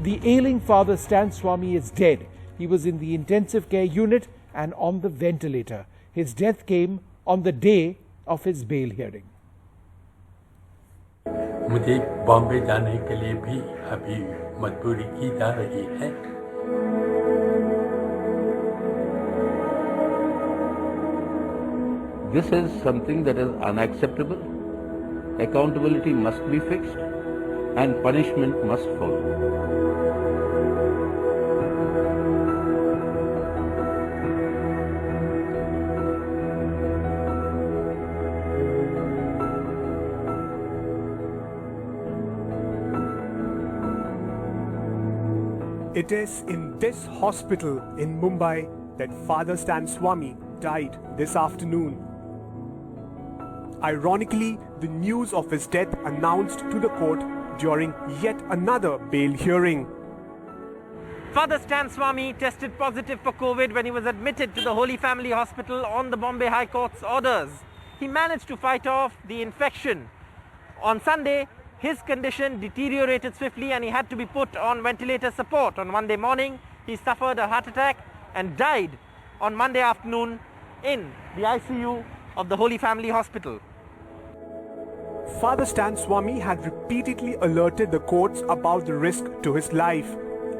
The ailing Father Stan Swami is dead. He was in the intensive care unit and on the ventilator. His death came on the day of his bail hearing. मुझे बॉम्बे जाने के लिए भी अभी मजबूरी की जा रही है। This is something that is unacceptable. Accountability must be fixed and punishment must follow. It is in this hospital in Mumbai that Father Stan Swami died this afternoon. Ironically, the news of his death announced to the court during yet another bail hearing. Father Stan Swami tested positive for COVID when he was admitted to the Holy Family Hospital on the Bombay High Court's orders. He managed to fight off the infection. On Sunday, his condition deteriorated swiftly and he had to be put on ventilator support. On Monday morning, he suffered a heart attack and died on Monday afternoon in the ICU of the Holy Family Hospital. Father Stan Swami had repeatedly alerted the courts about the risk to his life,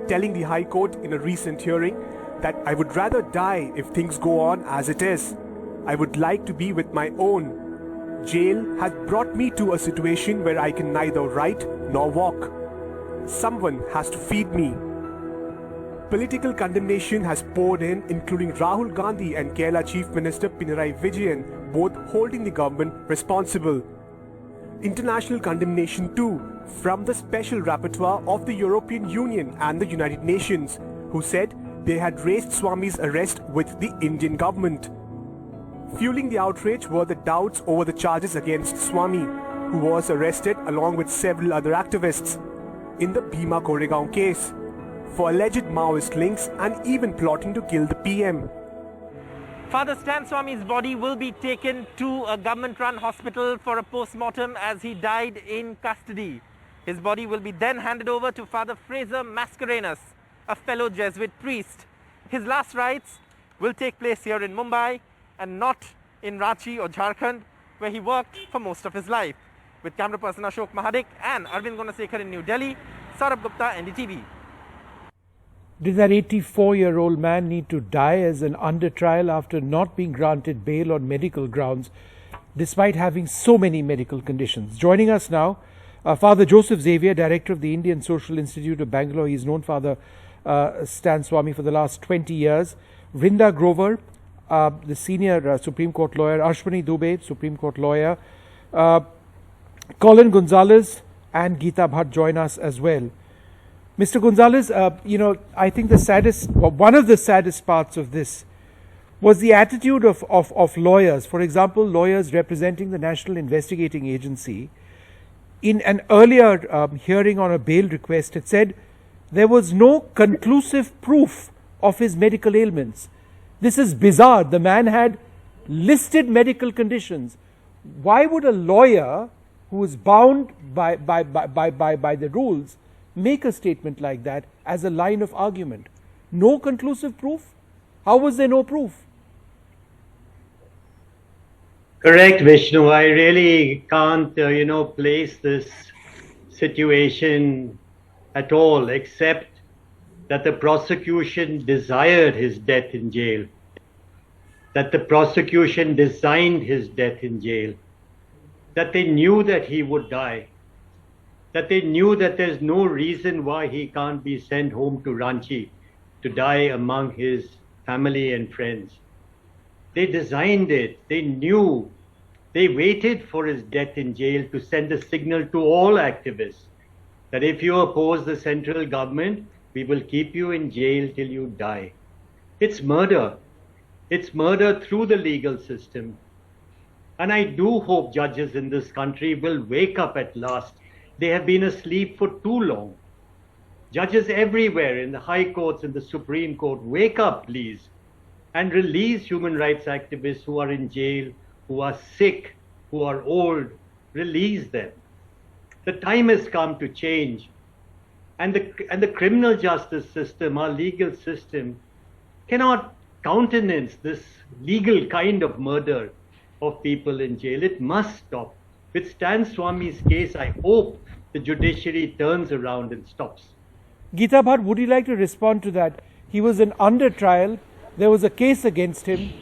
telling the High Court in a recent hearing that I would rather die if things go on as it is. I would like to be with my own. Jail has brought me to a situation where I can neither write nor walk. Someone has to feed me. Political condemnation has poured in, including Rahul Gandhi and Kerala Chief Minister Pinarayi Vijayan, both holding the government responsible. International condemnation too, from the special rapporteur of the European Union and the United Nations, who said they had raised Swami's arrest with the Indian government. Fueling the outrage were the doubts over the charges against Swami, who was arrested along with several other activists in the Bhima Koregaon case for alleged Maoist links and even plotting to kill the PM. Father Stan Swami's body will be taken to a government-run hospital for a post-mortem as he died in custody. His body will be then handed over to Father Fraser Mascarenhas, a fellow Jesuit priest. His last rites will take place here in Mumbai and not in Ranchi or Jharkhand, where he worked for most of his life. With camera person Ashok Mahadik and Arvind Gunasekar in New Delhi, Saurabh Gupta, NDTV. Did that 84-year-old man need to die as an under trial after not being granted bail on medical grounds, despite having so many medical conditions? Joining us now, Father Joseph Xavier, Director of the Indian Social Institute of Bangalore. He's known Father Stan Swami for the last 20 years. Vrinda Grover, the senior Supreme Court lawyer, Ashwini Dubey, Supreme Court lawyer, Colin Gonzalez and Geeta Bhatt join us as well. Mr. Gonzalez, I think one of the saddest parts of this was the attitude of lawyers. For example, lawyers representing the National Investigating Agency in an earlier hearing on a bail request had said there was no conclusive proof of his medical ailments. This is bizarre. The man had listed medical conditions. Why would a lawyer who is bound by the rules make a statement like that as a line of argument? No conclusive proof? How was there no proof? Correct, Vishnu. I really can't, place this situation at all, except that the prosecution desired his death in jail, that the prosecution designed his death in jail, that they knew that he would die, that they knew that there's no reason why he can't be sent home to Ranchi to die among his family and friends. They designed it. They knew. They waited for his death in jail to send a signal to all activists that if you oppose the central government, we will keep you in jail till you die. It's murder. It's murder through the legal system. And I do hope judges in this country will wake up at last. They have been asleep for too long. Judges everywhere in the high courts and the Supreme Court, wake up, please, and release human rights activists who are in jail, who are sick, who are old. Release them. The time has come to change. And the criminal justice system, our legal system, cannot countenance this legal kind of murder of people in jail. It must stop. With Stan Swami's case, I hope the judiciary turns around and stops. Geeta Bhatt, would you like to respond to that? He was under trial. There was a case against him.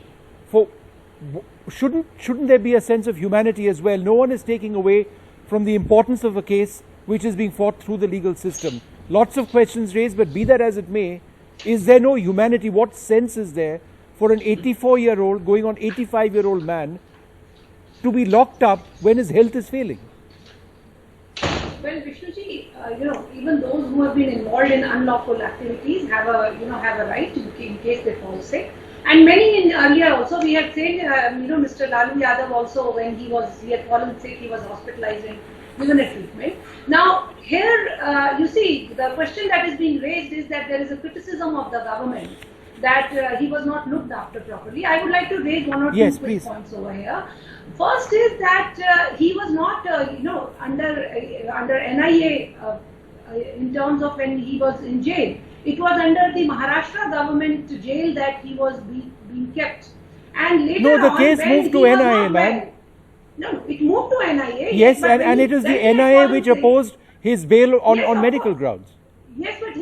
Shouldn't there be a sense of humanity as well? No one is taking away from the importance of a case which is being fought through the legal system. Lots of questions raised, but be that as it may, is there no humanity? What sense is there for an 84-year-old going on 85-year-old man to be locked up when his health is failing? Well, Vishnuji, even those who have been involved in unlawful activities have a right in case they fall sick. And many in earlier also we had said, Mr. Lalu Yadav also, when he had fallen sick, he was hospitalized and given a treatment. Now here, you see, the question that is being raised is that there is a criticism of the government that he was not looked after properly. I would like to raise one or two quick points over here. First is that he was not, under NIA in terms of when he was in jail. It was under the Maharashtra government jail that he was being kept. And later the case moved to NIA, ma'am. No, it moved to NIA. Yes, and it is the NIA which opposed his bail on medical grounds. Yes, but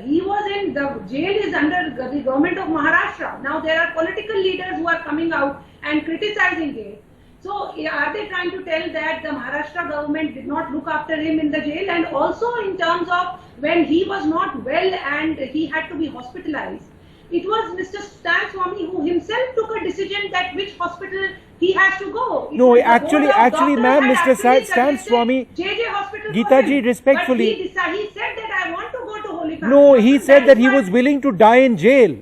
he was in the jail is under the government of Maharashtra. Now there are political leaders who are coming out and criticizing it. So are they trying to tell that the Maharashtra government did not look after him in the jail? And also in terms of when he was not well and he had to be hospitalized, it was Mr. Stan Swami who himself took a decision that which hospital he has to go. No, actually, ma'am, Mr. Stan Swami, JJ Hospital. Geeta ji, respectfully. But he said that I want to go to Holy Family. No, he said that he was willing to die in jail.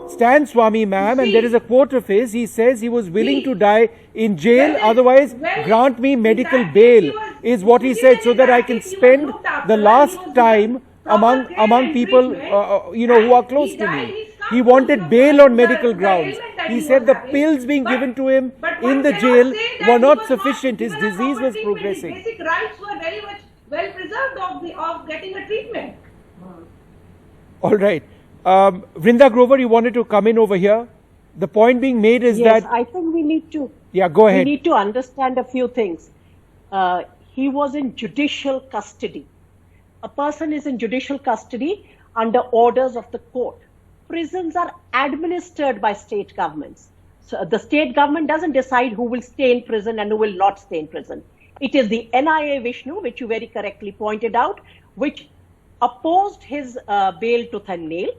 Stan Swami, ma'am, and there is a quote of his, he says he was willing to die in jail, otherwise grant me medical bail, is what he said, so that I can spend the last time among people who are close to me. He wanted bail on medical grounds. He said the pills being given to him in the jail were not sufficient. His disease was progressing. His basic rights were very much well preserved of getting a treatment. All right. Vrinda Grover, you wanted to come in over here. The point being made is that... Yes, I think we need to... Yeah, go ahead. We need to understand a few things. He was in judicial custody. A person is in judicial custody under orders of the court. Prisons are administered by state governments. So the state government doesn't decide who will stay in prison and who will not stay in prison. It is the NIA, Vishnu, which you very correctly pointed out, which opposed his bail tooth and nail.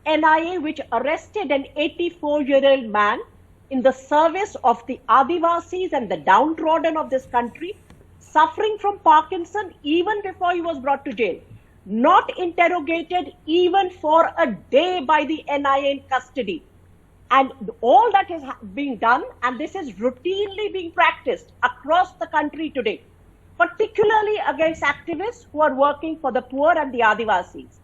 NIA, which arrested an 84-year-old man in the service of the Adivasis and the downtrodden of this country, suffering from Parkinson even before he was brought to jail, not interrogated even for a day by the NIA in custody. And all that is being done, and this is routinely being practiced across the country today, particularly against activists who are working for the poor and the Adivasis.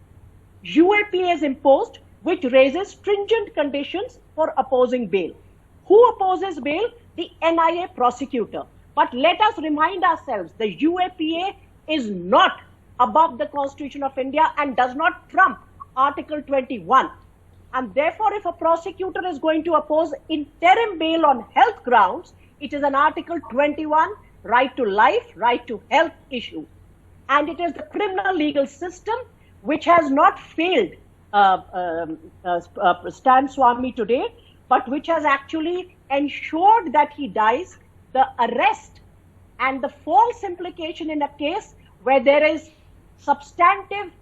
UAPA is imposed, which raises stringent conditions for opposing bail. Who opposes bail? The NIA prosecutor. But let us remind ourselves, the UAPA is not above the Constitution of India and does not trump Article 21. And therefore, if a prosecutor is going to oppose interim bail on health grounds, it is an Article 21, right to life, right to health issue. And it is the criminal legal system which has not failed Stan Swami today, but which has actually ensured that he dies. The arrest and the false implication in a case where there is substantive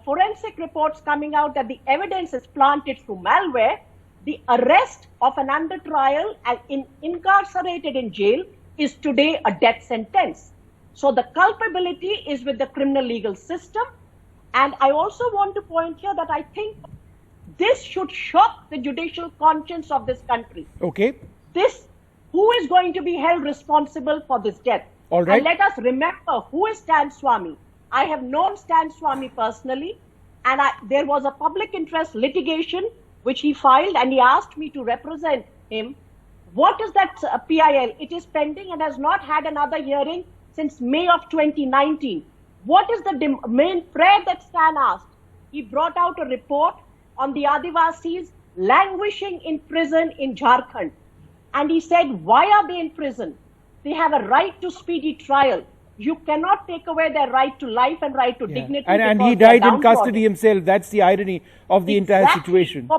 forensic reports coming out that the evidence is planted through malware, the arrest of an under trial and incarcerated in jail is today a death sentence. So the culpability is with the criminal legal system. And I also want to point here that I think this should shock the judicial conscience of this country. Okay. Who is going to be held responsible for this death? All right. And let us remember, who is Stan Swami? I have known Stan Swami personally, and there was a public interest litigation which he filed, and he asked me to represent him. What is that PIL? It is pending and has not had another hearing since May of 2019. What is the main prayer that Stan asked? He brought out a report on the Adivasis languishing in prison in Jharkhand. And he said, why are they in prison? They have a right to speedy trial. You cannot take away their right to life and right to dignity. And he because they're died in downtrodden. custody himself. That's the irony of the entire situation.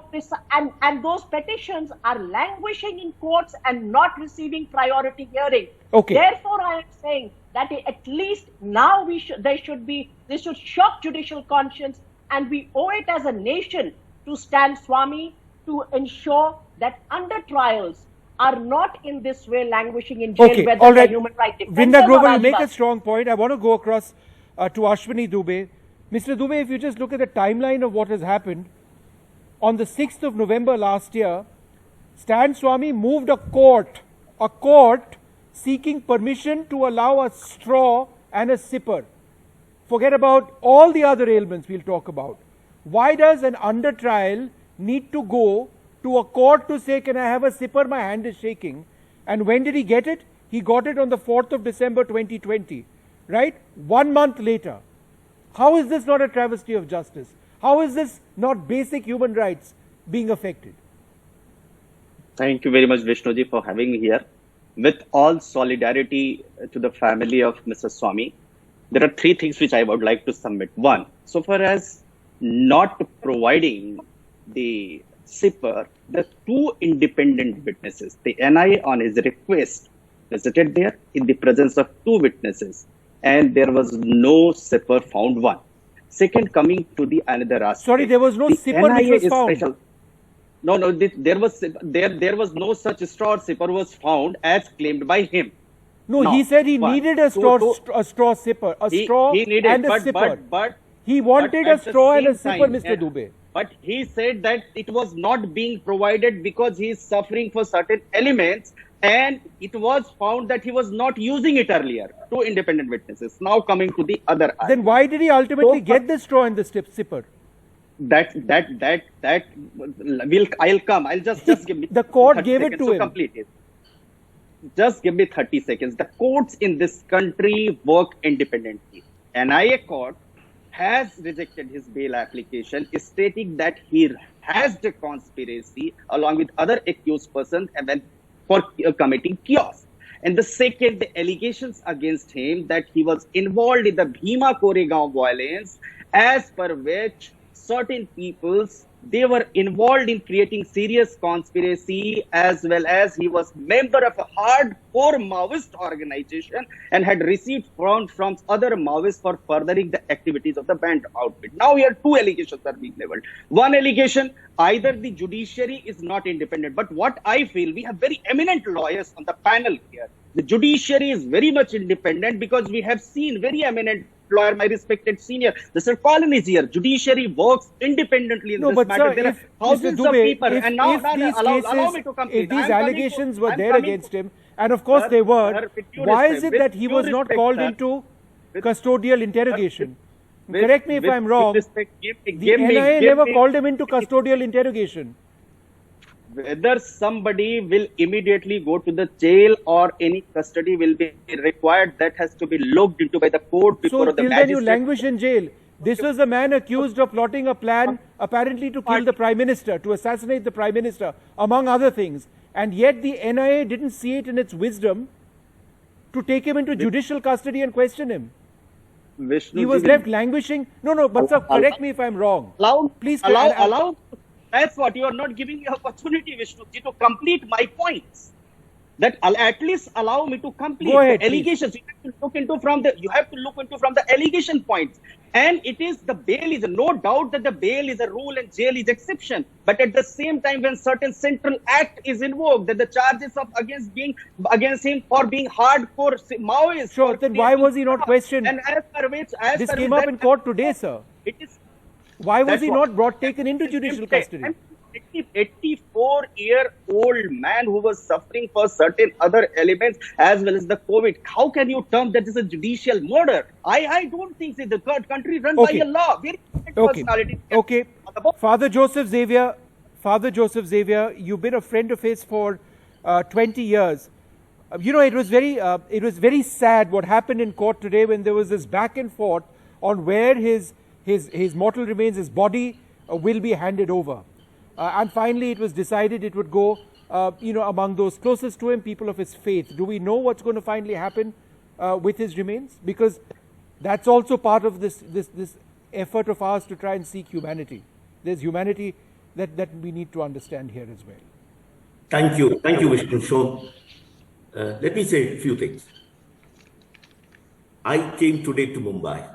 And those petitions are languishing in courts and not receiving priority hearing. Okay. Therefore, I am saying that at least now this should shock judicial conscience, and we owe it as a nation to Stan Swamy to ensure that under trials are not in this way languishing in jail, Okay, whether all they're right. human rights defenders Vrinda Grover, or you make a Adivasi. strong point. I want to go across to Ashwini Dubey. Mr. Dubey, if you just look at the timeline of what has happened, on the 6th of November last year, Stan Swamy moved a court seeking permission to allow a straw and a sipper. Forget about all the other ailments we'll talk about. Why does an under trial need to go to a court to say, can I have a sipper? My hand is shaking. And when did he get it? He got it on the 4th of December 2020, right? 1 month later. How is this not a travesty of justice? How is this not basic human rights being affected? Thank you very much, Vishnuji, for having me here. With all solidarity to the family of Mr. Swamy, there are three things which I would like to submit. One, so far as not providing the sipper, the two independent witnesses, the NIA on his request visited there in the presence of two witnesses, and there was no sipper found. One. Second, coming to the another aspect. Sorry, there was no the sipper which NIA was is found. special. No, there was no such straw sipper was found as claimed by him. No, Now, he said he one, needed a straw sipper, he needed, and a sipper. He wanted a straw and a sipper, Mr. Dubey. But he said that it was not being provided because he is suffering for certain elements, and it was found that he was not using it earlier. Two independent witnesses. Now coming to the other. Then why did he ultimately get the straw and the sipper? I'll come. I'll just give me. The court 30 gave it seconds to him. Complete it. Just give me 30 seconds. The courts in this country work independently. NIA court has rejected his bail application, stating that he has the conspiracy along with other accused persons for committing chaos. And the second, the allegations against him that he was involved in the Bhima Koregaon violence, as per which certain peoples, they were involved in creating serious conspiracy, as well as he was member of a hardcore Maoist organization and had received funds from other Maoists for furthering the activities of the banned outfit. Now here two allegations are being leveled. One allegation, either the judiciary is not independent, but what I feel, we have very eminent lawyers on the panel here. The judiciary is very much independent because we have seen very eminent lawyer, my respected senior, Mr. Colin is here. Judiciary works independently in this matter. Sir, there are thousands of people. And now, allow me to complete. If these allegations were there against him, and of course they were, why is it that he was not called into custodial interrogation? Correct me if I'm wrong. The NIA never called him into custodial interrogation. Whether somebody will immediately go to the jail or any custody will be required, that has to be looked into by the court before the So till then you languish in jail. This was a man accused of plotting a plan apparently to kill the Prime Minister, to assassinate the Prime Minister, among other things. And yet the NIA didn't see it in its wisdom to take him into judicial custody and question him. He was left languishing. No, but sir, correct me if I'm wrong. Please allow. That's what you are not giving me opportunity, Vishnuji, to complete my points. That at least allow me to complete the allegations. You have to look into from the allegation points. And it is the bail is no doubt that the bail is a rule and jail is exception. But at the same time, when certain central act is invoked, that the charges against him for being hardcore Maoist. Sure, then why was he not questioned? And this came up in court today, sir. It is. Why was he not taken into judicial custody? An 84-year-old man who was suffering for certain other elements as well as the COVID. How can you term that as a judicial murder? I don't think so. The country run by a law. Very personality. Okay. Father Joseph Xavier, you've been a friend of his for 20 years. It was very sad what happened in court today when there was this back and forth on where his mortal remains, his body, will be handed over. And finally, it was decided it would go, among those closest to him, people of his faith. Do we know what's going to finally happen with his remains? Because that's also part of this effort of ours to try and seek humanity. There's humanity that we need to understand here as well. Thank you, Vishnu. So, let me say a few things. I came today to Mumbai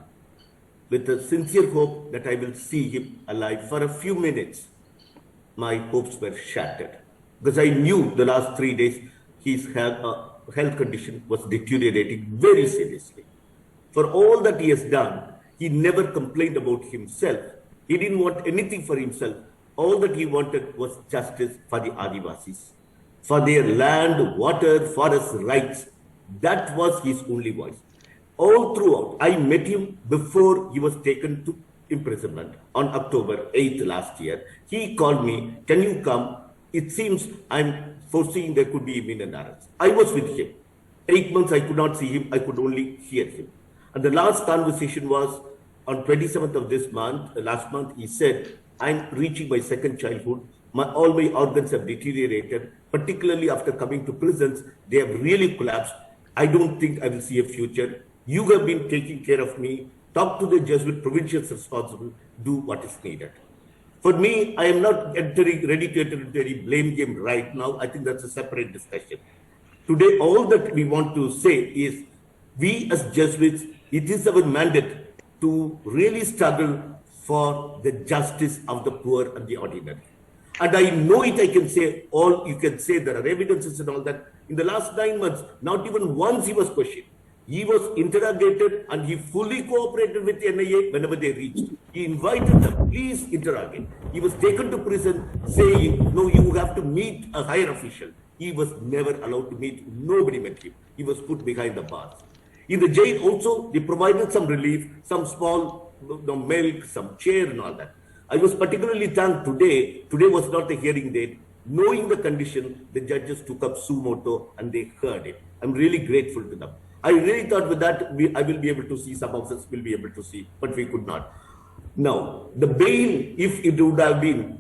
with a sincere hope that I will see him alive for a few minutes. My hopes were shattered because I knew the last 3 days his health condition was deteriorating very seriously. For all that he has done, he never complained about himself. He didn't want anything for himself. All that he wanted was justice for the Adivasis, for their land, water, forest rights. That was his only voice. All throughout, I met him before he was taken to imprisonment on October 8th last year. He called me, can you come? It seems I'm foreseeing there could be imminent arrest. I was with him. 8 months I could not see him, I could only hear him. And the last conversation was on 27th of this month, last month, he said, I'm reaching my second childhood. All my organs have deteriorated, particularly after coming to prisons. They have really collapsed. I don't think I will see a future. You have been taking care of me. Talk to the Jesuit provincials responsible. Do what is needed. For me, I am not ready to enter into any blame game right now. I think that's a separate discussion. Today, all that we want to say is, we as Jesuits, it is our mandate to really struggle for the justice of the poor and the ordinary. And I know it, I can say all, you can say there are evidences and all that. In the last 9 months, not even once he was questioned. He was interrogated and he fully cooperated with the NIA whenever they reached. He invited them, please interrogate. He was taken to prison saying, no, you have to meet a higher official. He was never allowed to meet, nobody met him. He was put behind the bars. In the jail also, they provided some relief, some small milk, some chair and all that. I was particularly thanked today was not the hearing date. Knowing the condition, the judges took up suo motu and they heard it. I'm really grateful to them. I really thought with that, I will be able to see, some of us will be able to see, but we could not. Now, the bail, if it would have been,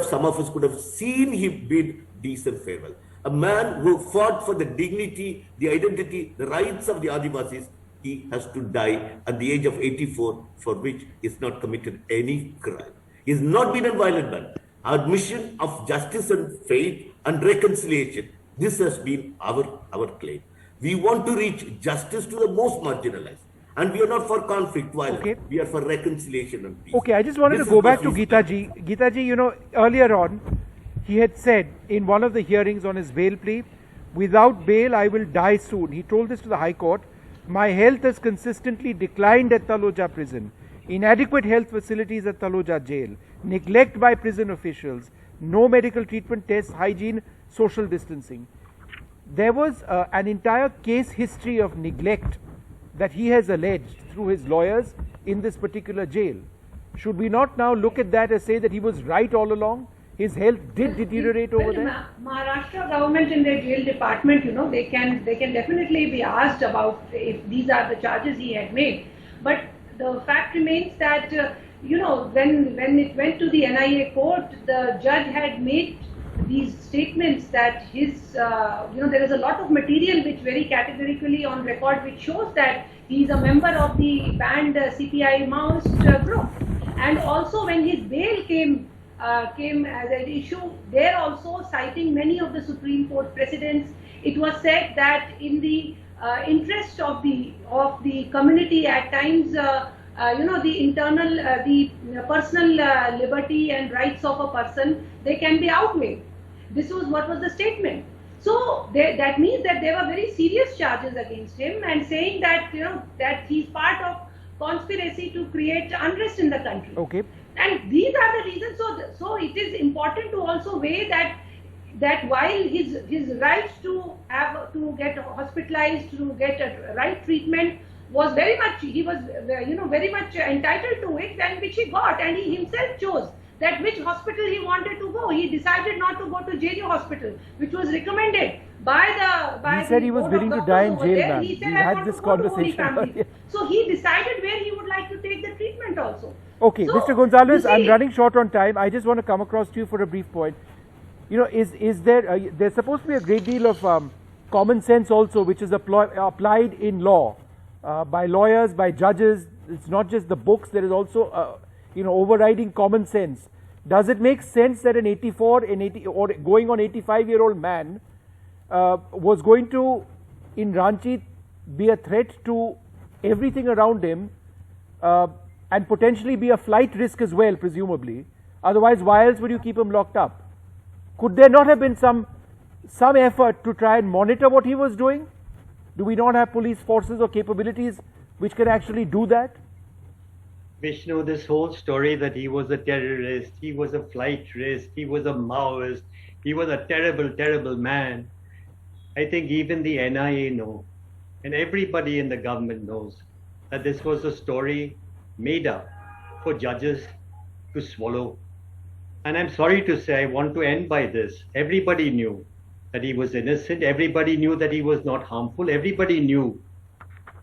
some of us could have seen him bid decent farewell. A man who fought for the dignity, the identity, the rights of the Adivasis, he has to die at the age of 84, for which he has not committed any crime. He has not been a violent man. Our mission of justice and faith and reconciliation, this has been our claim. We want to reach justice to the most marginalized. And we are not for conflict, violence. Okay. We are for reconciliation and peace. Okay, I just wanted to go back to Geeta ji. Geeta ji, earlier on, he had said in one of the hearings on his bail plea, without bail, I will die soon. He told this to the High Court. My health has consistently declined at Taloja prison. Inadequate health facilities at Taloja jail. Neglect by prison officials. No medical treatment, tests, hygiene, social distancing. There was an entire case history of neglect that he has alleged through his lawyers in this particular jail. Should we not now look at that and say that he was right all along? His health did deteriorate over there? Maharashtra government in their jail department, they can definitely be asked about if these are the charges he had made. But the fact remains that, when it went to the NIA court, the judge had made these statements that there is a lot of material which very categorically on record which shows that he is a member of the banned CPI Maoist group. And also when his bail came as an issue, there also citing many of the Supreme Court precedents, it was said that in the interest of the community at times, the personal liberty and rights of a person, they can be outweighed. This was what was the statement. So that means that there were very serious charges against him and saying that that he's part of conspiracy to create unrest in the country. Okay. And these are the reasons. So it is important to also weigh that while his right to get hospitalized, to get a right treatment was very much, he was very much entitled to it, and which he got, and he himself chose that which hospital he wanted to go. He decided not to go to JJ Hospital, which was recommended by the. He said he was willing to die in jail, ma'am. We had this conversation. So he decided where he would like to take the treatment also. Okay, So, Mr. Gonzalez, you I'm see- running short on time. I just want to come across to you for a brief point. You know, is there there's supposed to be a great deal of common sense also, which is applied in law by lawyers, by judges. It's not just the books. There is also you know, overriding common sense. Does it make sense that an 84 or going on 85-year-old man was going to in Ranchi be a threat to everything around him? And potentially be a flight risk as well, presumably. Otherwise, why else would you keep him locked up? Could there not have been some effort to try and monitor what he was doing? Do we not have police forces or capabilities which can actually do that? Vishnu, this whole story that he was a terrorist, he was a flight risk, he was a Maoist, he was a terrible, terrible man. I think even the NIA know, and everybody in the government knows, that this was a story made up for judges to swallow. And I'm sorry to say, I want to end by this. Everybody knew that he was innocent. Everybody knew that he was not harmful. Everybody knew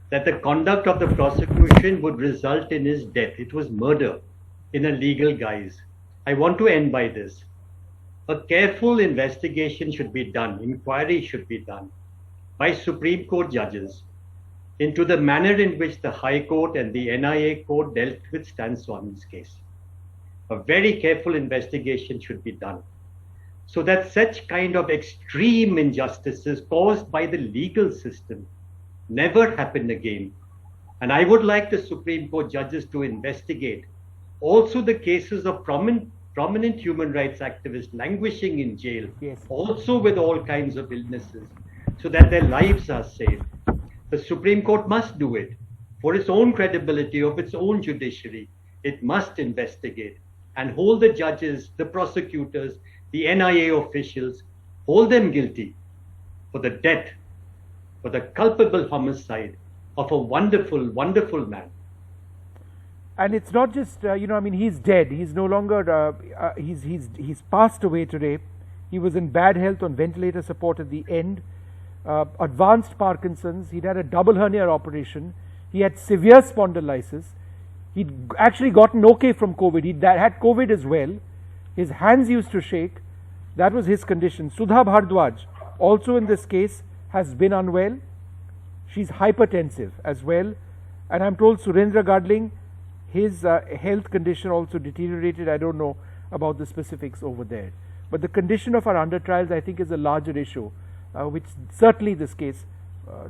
that the conduct of the prosecution would result in his death. It was murder in a legal guise. I want to end by this. A careful investigation should be done, inquiry should be done by Supreme Court judges into the manner in which the High Court and the NIA Court dealt with Stan Swami's case. A very careful investigation should be done so that such kind of extreme injustices caused by the legal system never happen again. And I would like the Supreme Court judges to investigate also the cases of prominent human rights activists languishing in jail, Yes. also with all kinds of illnesses, so that their lives are saved. The Supreme Court must do it for its own credibility of its own judiciary. It must investigate and hold the judges, the prosecutors, the NIA officials, hold them guilty for the death, for the culpable homicide of a wonderful, wonderful man. And it's not just you know, I mean, he's dead. He's no longer he's passed away today. He was in bad health on ventilator support at the end. Advanced Parkinson's. He'd had a double hernia operation. He had severe spondylitis. He'd actually gotten okay from COVID. He had COVID as well. His hands used to shake. That was his condition. Sudha Bhardwaj, also in this case, has been unwell. She's hypertensive as well. And I'm told Surendra Gadling, his health condition also deteriorated. I don't know about the specifics over there. But the condition of our under trials, I think, is a larger issue, which certainly this case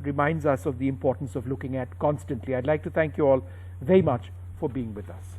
reminds us of the importance of looking at constantly. I'd like to thank you all very much for being with us.